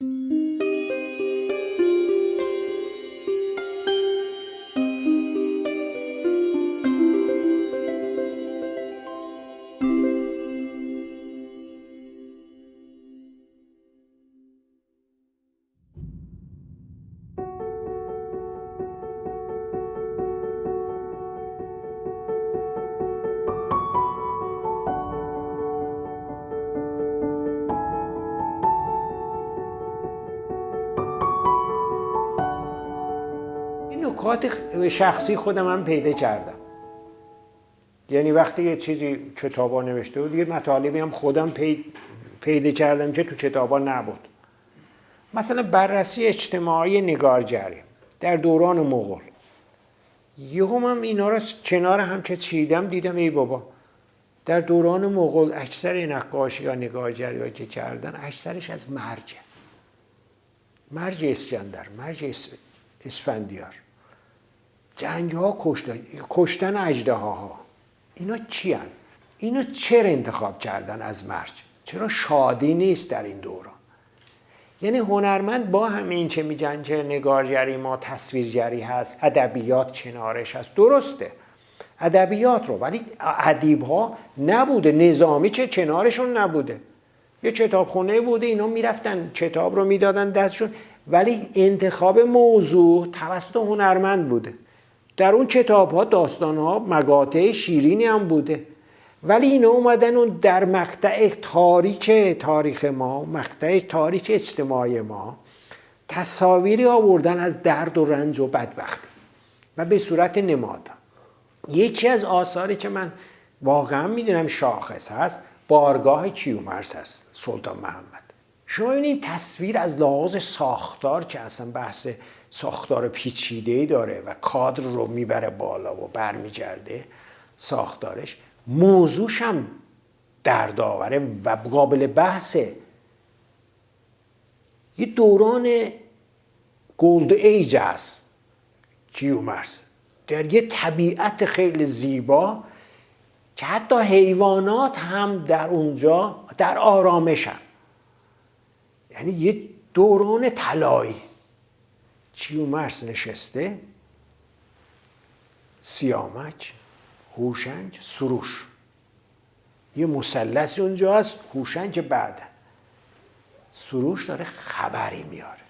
این نکات شخصی خودم هم پیدا کردم. یعنی وقتی یه چیزی کتابا نوشته بود، یه مطالبی هم خودم پیدا کردم که تو کتابا نبود. مثلا بررسی اجتماعی نگارگری در دوران مغول. یهو من اینا رو کنار هم که چیدم دیدم ای بابا، در دوران مغول اکثر نقاشی یا نگارگری ها که کردن اکثرش از مرج اسکندر، مرج اسفندیار، جنگ ها، کشتن اژدهاها. اینا چی هن؟ اینا چرا انتخاب کردن از مرج؟ چرا شادی نیست در این دوران؟ یعنی هنرمند با همه این که میگن که نگارگری ما تصویرگری هست، ادبیات کنارش هست، درسته ادبیات رو، ولی ادیب ها نبوده، نظامی چه کنارشون نبوده. یه کتابخونه بوده، اینا میرفتن کتاب رو میدادن دستشون، ولی انتخاب موضوع توسط هنرمند بوده. در اون کتاب ها داستان ها مقاطع شیرینی هم بوده، ولی اینا اومدن اون در مقطع تاریخ ما، مقطع تاریخ اجتماعی ما، تصاویری آوردن از درد و رنج و بدبختی و به صورت نماد. یکی از آثاری که من واقعا میدونم شاخص هست، بارگاه کیومرث هست، سلطان محمد. شما ببینید تصویر از لحاظ ساختار که اصلا بحث ساختار پیچیده‌ای داره و کادر رو میبره بالا و برمیگرده، ساختارش موضوعش هم دردآوره و قابل بحثه. یه دوران گولد ایج هست کیومرث، در یه طبیعت خیلی زیبا که حتی حیوانات هم در اونجا در آرامشن. یعنی یه دوران طلایی. کیومرث نشسته، سیامک، هوشنگ، سروش. یه مثلثی اونجا هست، هوشنگ بعده. سروش داره خبری میاره.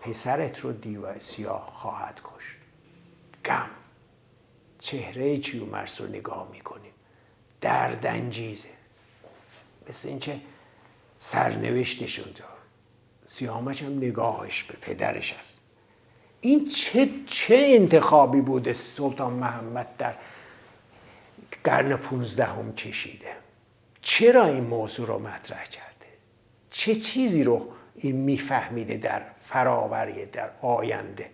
پسرت رو دیو سیاه خواهد کشت. غم. چهره کیومرث رو نگاه میکنیم، دردانگیزه، مثل اینکه سرنوشتش اونجا. سیامک هم نگاهش به پدرش هست. این چه انتخابی بوده سلطان محمد در قرن 15 کشیده؟ چرا این موضوع رو مطرح کرده؟ چه چیزی رو این میفهمیده در فراوری، در آینده؟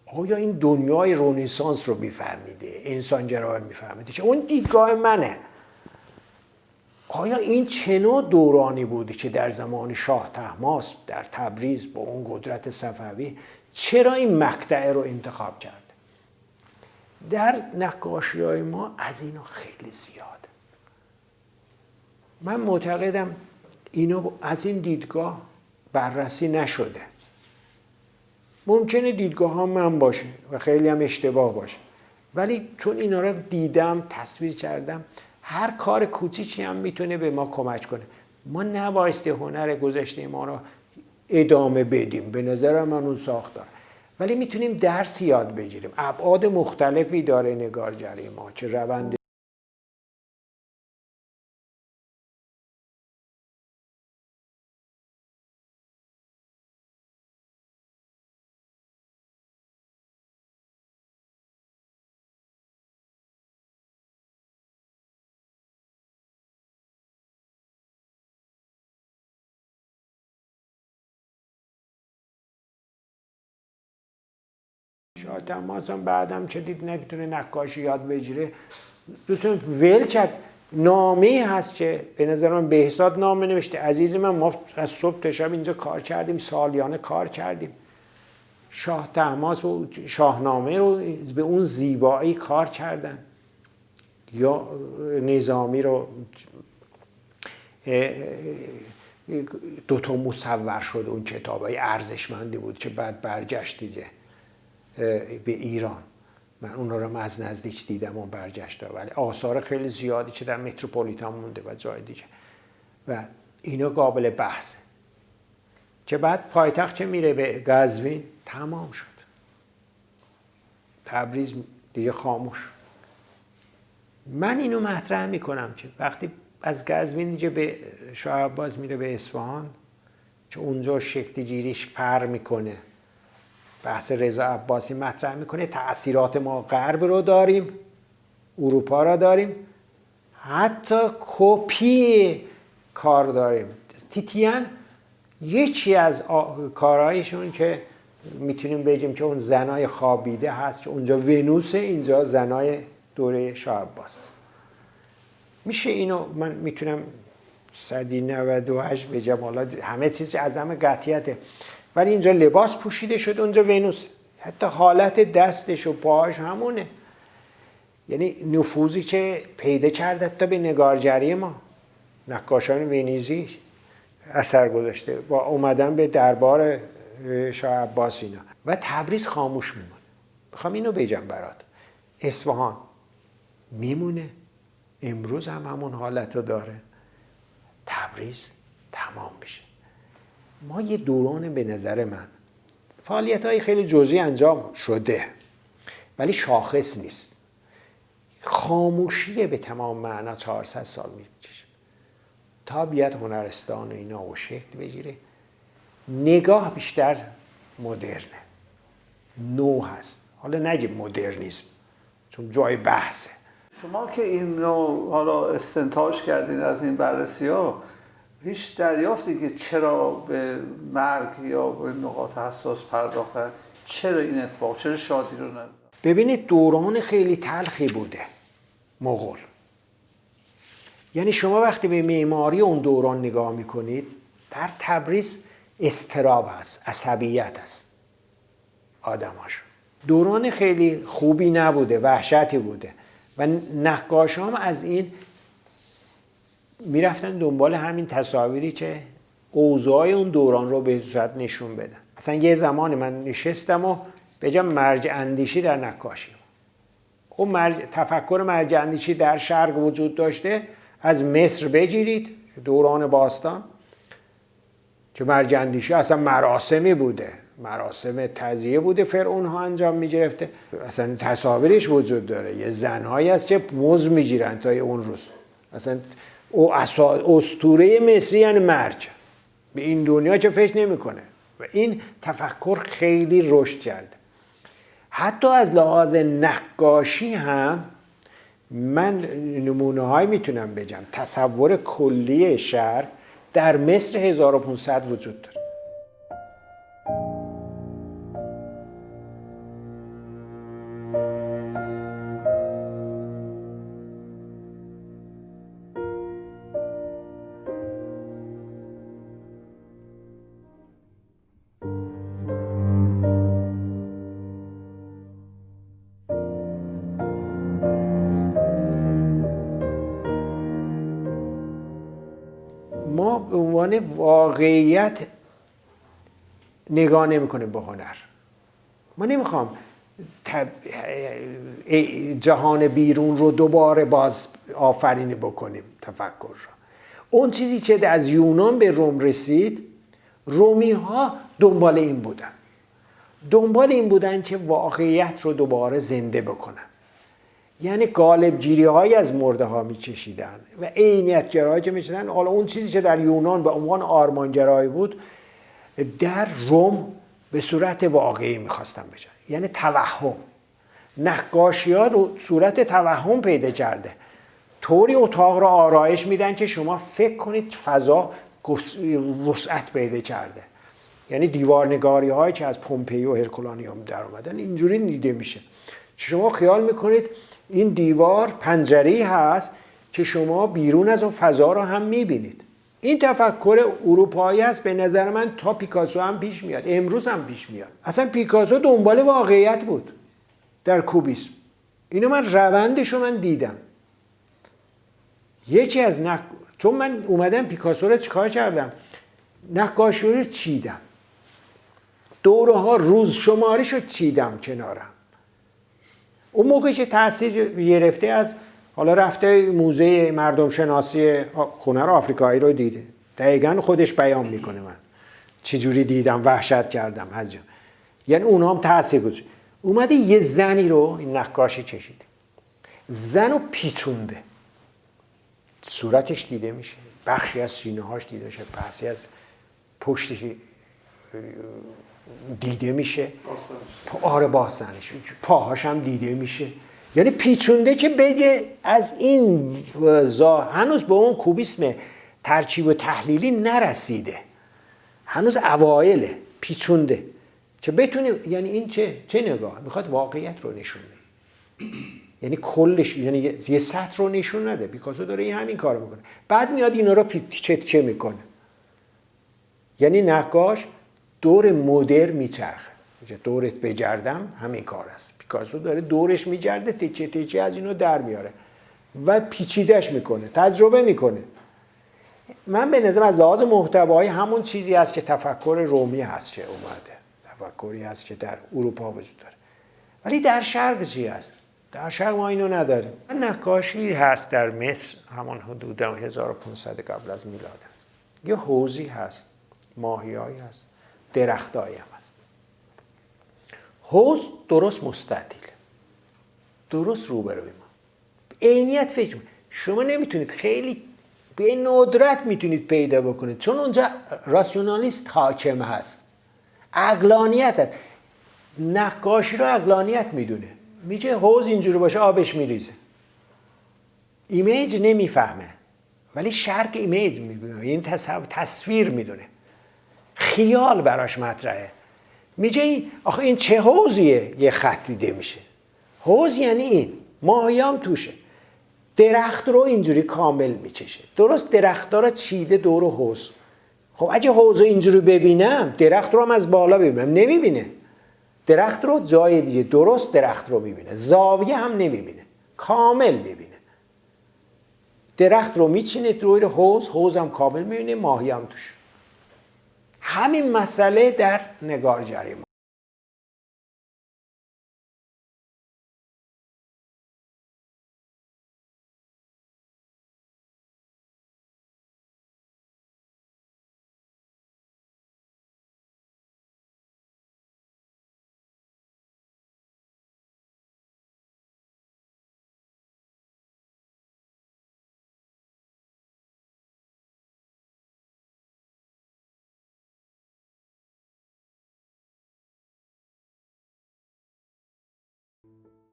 آیا این دنیای رنسانس رو میفهمیده؟ انسانگرایی میفهمیده؟ چه اون دیدگاه منه. آیا این چه نوع دورانی بوده که در زمان شاه طهماسب در تبریز با اون قدرت صفوی چرا این مقطع رو انتخاب کرده؟ در نقاشی‌های ما از اینا خیلی زیاده. من معتقدم اینا از این دیدگاه بررسی نشده. ممکنه دیدگاه ها من باشه و خیلی هم اشتباه باشه، ولی چون اینا رو دیدم، تصویر کردم، هر کار کوچیکی هم میتونه به ما کمک کنه. ما نبایستی هنر گذشته ما رو ادامه بدیم، به نظر من اون ساختار، ولی میتونیم درس یاد بگیریم. ابعاد مختلفی داره نگارگری ما، چه روند شاه طهماسب هم بعدم که دید نمیتونه نقاشی یاد بگیره، دوستان ول کرد. نامه‌ای هست که به نظر من بهزاد نامه نوشته: عزیز من، ما از صبح تا شب اینجا کار کردیم، سالیانه کار کردیم. شاه طهماسب و شاهنامه رو به اون زیبایی کار کردن، یا نظامی رو دوتا مصور شد اون کتابای ارزشمندی بود که بعد برگشت دیگه به ایران. من اونا رو از نزدیک دیدم اون برگشت، ولی آثار خیلی زیادی که در متروپولیتان مونده و جای دیگه و اینا قابل بحثه. که بعد پایتخت که میره به قزوین تمام شد، تبریز دیگه خاموش. من اینو مطرح میکنم که وقتی از قزوین دیگه به شاه عباس میره به اصفهان که اونجا شکل گیریش فرق میکنه، بحث رضا عباسی مطرح میکنه، تأثیرات ما غرب رو داریم، اروپا رو داریم، حتی کپی کار داریم. تیتیان یکی از کارهایشون که میتونیم بگیم که اون زنای خوابیده هست که اونجا ونوس، اینجا زنای دوره شاه عباس. میشه اینو من میتونم 198 بگم، حالا همه چیز از همه قطعیته، ولی اینجا لباس پوشیده شد، اونجا ونوس، حتی حالت دستش و پاهاش همونه. یعنی نفوذی که پیدا کرده تا به نگارگری ما، نقاشان ونیزی اثر گذاشته با اومدن به دربار شاه عباس اینا. و تبریز خاموش میمونه. میخوام اینو بگم برات، اصفهان میمونه، امروز هم همون حالت رو داره، تبریز تمام میشه. ما یه دوران به نظر من فعالیت‌های خیلی جزئی انجام شده ولی شاخص نیست، خاموشیه به تمام معنا 400 سال میکشه تا بیاد هنرستان و اینا و شکل بگیره. نگاه بیشتر مدرنه، نو هست، حالا نگیم مدرنیسم چون جای بحثه. شما که اینو حالا استنتاج کردین از این بررسی ها، هیچ دریافتی که چرا به مرگ یا به نقاط حساس پرداخت، چرا این اتفاق، چرا شادی رو نداد؟ ببینید دوران خیلی تلخی بوده مغول. یعنی شما وقتی به معماری اون دوران نگاه میکنید، در تبریز اضطراب هست، عصبیت هست آدماش. دوران خیلی خوبی نبوده، وحشتی بوده و نقاش هم از این میرفتن دنبال همین تصاویری که اوضاع اون دوران رو به صورت نشون بدن. اصلا یه زمانی من نشستم و بگم مرجع اندیشی در نقاشی، اون تفکر مرجع اندیشی در شرق وجود داشته، از مصر بگیرید دوران باستان که مرجع اندیشی اصلا مراسمی بوده، مراسم تعزیه بوده فرعون ها انجام میگرفته، اصلا تصاویرش وجود داره، یه زنهایی هست که موز میگیرن تا اون روز. اصلا او اسطوره مصری یعنی مرج، به این دنیا که فکر نمیکنه و این تفکر خیلی رشد کرده. حتی از لحاظ نقاشی هم من نمونه های میتونم بگم، تصور کلی شهر در مصر 1500 وجود داره. ما به عنوان واقعیت نگاه نمی‌کنیم به هنر. ما نمیخوام جهان بیرون رو دوباره باز آفرینی بکنیم تفکر رو. اون چیزی که از یونان به روم رسید، رومی ها دنبال این بودن. دنبال این بودن که واقعیت رو دوباره زنده بکنن. یعنی غالب گیری های از مرده ها میچشیدن و عینیت گرایی که میچشیدن. حالا اون چیزی که در یونان به عنوان آرمانگرایی بود، در روم به صورت واقعی میخواستن بشن. یعنی توهم. نقاشی ها رو صورت توهم پیدا کرده. طوری اتاق رو آرایش میدن که شما فکر کنید فضا وسعت پیدا کرده. یعنی دیوارنگاری هایی که از پومپئی و هرکولانیوم در اومدن اینجوری دیده میشه. شما خیال میکنید این دیوار پنجره‌ای هست که شما بیرون از اون فضا رو هم میبینید. این تفکر اروپایی است، به نظر من تا پیکاسو هم پیش میاد، امروز هم پیش میاد. اصلا پیکاسو دنبال واقعیت بود در کوبیسم. اینو من روندش رو من دیدم. یکی از چون من اومدم پیکاسو رو چیکار کردم؟ نقاشی رو چیدم، دوره ها روز شماری شد چیدم کنارم. اون موقع که تاثیر گرفته از حالا رفته موزه مردم شناسی هنر آفریقایی رو دیده، دقیقا خودش بیان میکنه من چجوری دیدم وحشت کردم از جا. یعنی اونا هم تاثیر گذاشته. اومده یه زنی رو این نقاشی چشیده، زن رو پیچونده، صورتش دیده میشه، بخشی از سینه هاش دیده میشه، بخشی از پشتش دیده میشه، آره باستنش، پاهاش هم دیده میشه. یعنی پیچونده که بگه از این هنوز به اون کوبیسم ترکیب و تحلیلی نرسیده، هنوز اوایله، پیچونده که بتونه. یعنی این چه نگاه میخواد واقعیت رو نشون بده، یعنی کلش، یعنی یه سطح رو نشون نده. پیکاسو داره همین کار میکنه، بعد میاد اینا رو چه میکنه. یعنی نقاش دور مدر میچرخه، دورت بگردم همین کار است. پیکاسو داره دورش میگرده، تیچه تیچه از اینو در میاره و پیچیدش میکنه، تجربه میکنه. من به نظرم از لحاظ محتوایی همون چیزی است که تفکر رومی هست که اومده، تفکری هست که در اروپا وجود داره. ولی در شرق چی هست؟ در شرق ما اینو نداریم. نقاشی هست در مصر همون حدود 1500 قبل از میلاد هست. یه حوضی هست، ماهیایی هست، درختایی هم هست. حوض درست مستطیل، درست روبروی ما. عینیت فکر شما نمیتونید، خیلی به ندرت میتونید پیدا بکنید، چون اونجا راسیونالیست حاکم هست، عقلانیت هست. نقاشی رو عقلانیت میدونه، میگه حوض اینجوری باشه آبش میریزه. ایمیج نمیفهمه ولی شرق ایمیج میدونه، این تصویر میدونه، خیال براش مطرحه. میگه آخه این چه حوضیه یه خط دیده میشه. حوض یعنی این، ماهیام توشه. درخت رو اینجوری کامل میچشه، درست درخت رو چیده دور حوض. خب اگه حوض رو اینجوری ببینم، درخت رو هم از بالا ببینم، نمیبینه. درخت رو جای دیگه درست درخت رو میبینه، زاویه هم نمیبینه، کامل میبینه. درخت رو میچینه روی حوض، حوض هم کامل میبینه، ماهی هم توش. همین مسئله در نگارگری ما